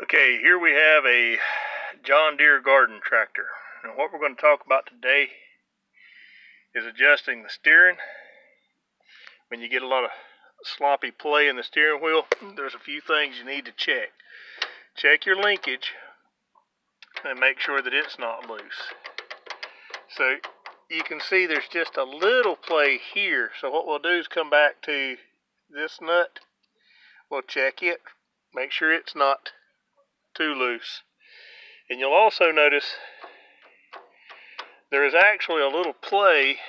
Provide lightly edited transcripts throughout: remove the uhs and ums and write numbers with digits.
Okay, here we have a John Deere garden tractor. Now what we're going to talk about today is adjusting the steering. When you get a lot of sloppy play in the steering wheel, there's a few things you need to check. Check your linkage and make sure that it's not loose. So you can see there's just a little play here. So what we'll do is come back to this nut. We'll check it, make sure it's not too loose. And you'll also notice there is actually a little play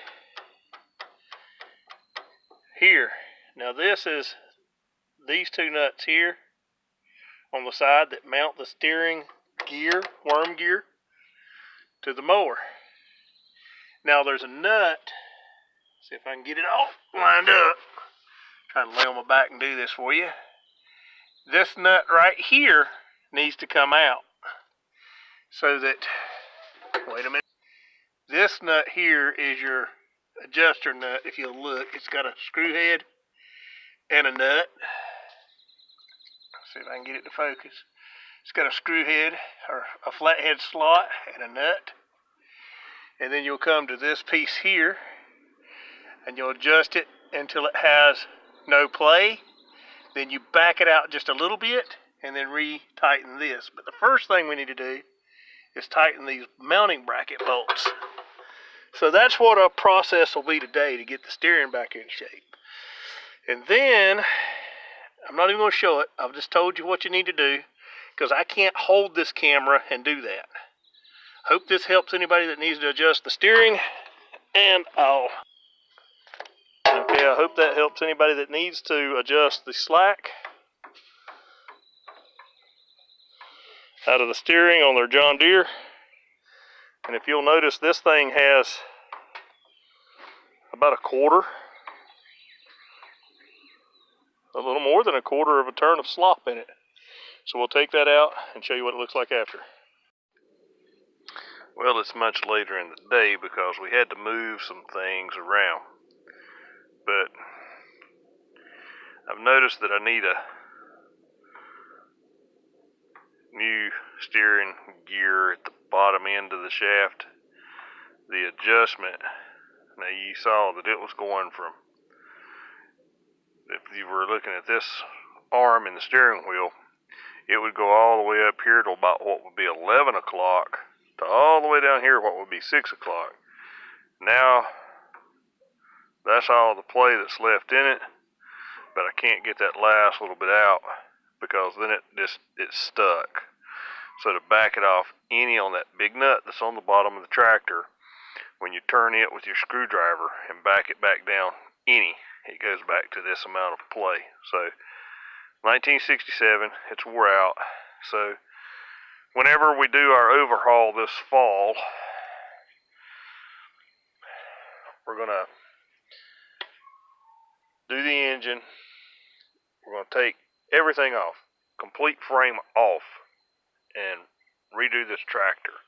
here. Now this is these two nuts here on the side that mount the steering gear, worm gear, to the mower. Now there's a nut, see if I can get it all lined up. Trying to lay on my back and do this for you. This nut right here needs to come out so that, wait a minute, this nut here is your adjuster nut. If you look, it's got a screw head and a nut. Let's see if I can get it to focus. It's got a screw head or a flathead slot and a nut. And then you'll come to this piece here and you'll adjust it until it has no play. Then you back it out just a little bit and then re-tighten this. But the first thing we need to do is tighten these mounting bracket bolts. So that's what our process will be today to get the steering back in shape. And then, I'm not even going to show it, I've just told you what you need to do because I can't hold this camera and do that. Hope this helps anybody that needs to adjust the steering, and I hope that helps anybody that needs to adjust the slack out of the steering on their John Deere. And if you'll notice, this thing has about a little more than a quarter of a turn of slop in it. So we'll take that out and show you what it looks like after. Well, it's much later in the day because we had to move some things around. But I've noticed that I need a new steering gear at the bottom end of the shaft. The adjustment, now you saw that it was going from, if you were looking at this arm in the steering wheel, it would go all the way up here to about what would be 11 o'clock to all the way down here what would be 6 o'clock. Now that's all the play that's left in it, but I can't get that last little bit out because then it's stuck. So to back it off any on that big nut that's on the bottom of the tractor, when you turn it with your screwdriver and back it back down any, it goes back to this amount of play. So 1967, it's wore out. So whenever we do our overhaul this fall, we're gonna do the engine. We're gonna take everything off, complete frame off, and redo this tractor.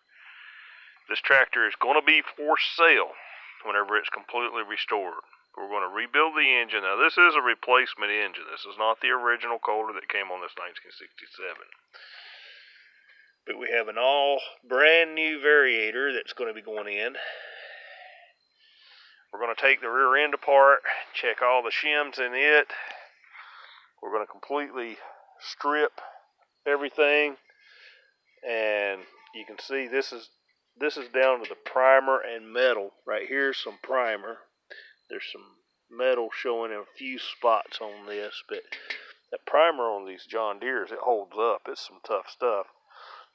This tractor is going to be for sale whenever it's completely restored. We're going to rebuild the engine. Now this is a replacement engine. This is not the original Kohler that came on this 1967. But we have an all brand new variator that's going to be going in. We're going to take the rear end apart, check all the shims in it. We're going to completely strip everything. And you can see this is down to the primer and metal. Right here's some primer. There's some metal showing in a few spots on this, but that primer on these John Deeres, it holds up. It's some tough stuff.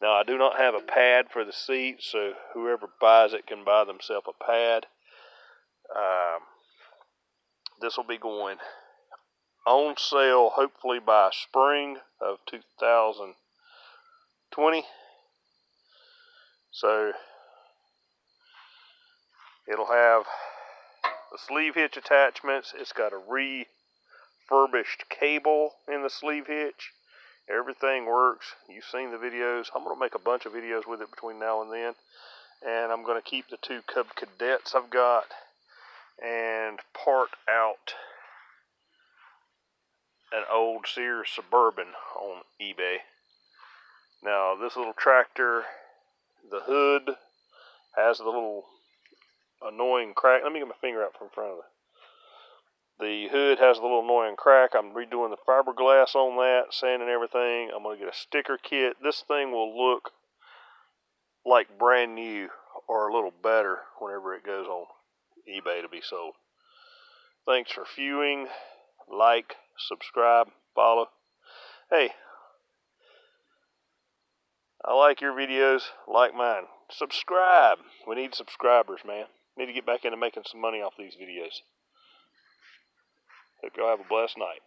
Now I do not have a pad for the seat, so whoever buys it can buy themselves a pad. This will be going on sale hopefully by spring of 2020. So it'll have the sleeve hitch attachments. It's got a refurbished cable in the sleeve hitch. Everything works. You've seen the videos. I'm going to make a bunch of videos with it between now and then. And I'm going to keep the two Cub Cadets I've got and part out an old Sears Suburban on eBay. Now this little tractor, the hood has a little annoying crack. Let me get my finger out from front of it. The hood has a little annoying crack. I'm redoing the fiberglass on that, sanding everything. I'm going to get a sticker kit. This thing will look like brand new or a little better whenever it goes on eBay to be sold. Thanks for viewing. Like, subscribe, follow. Hey, I like your videos, like mine. Subscribe. We need subscribers, man. Need to get back into making some money off these videos. Hope y'all have a blessed night.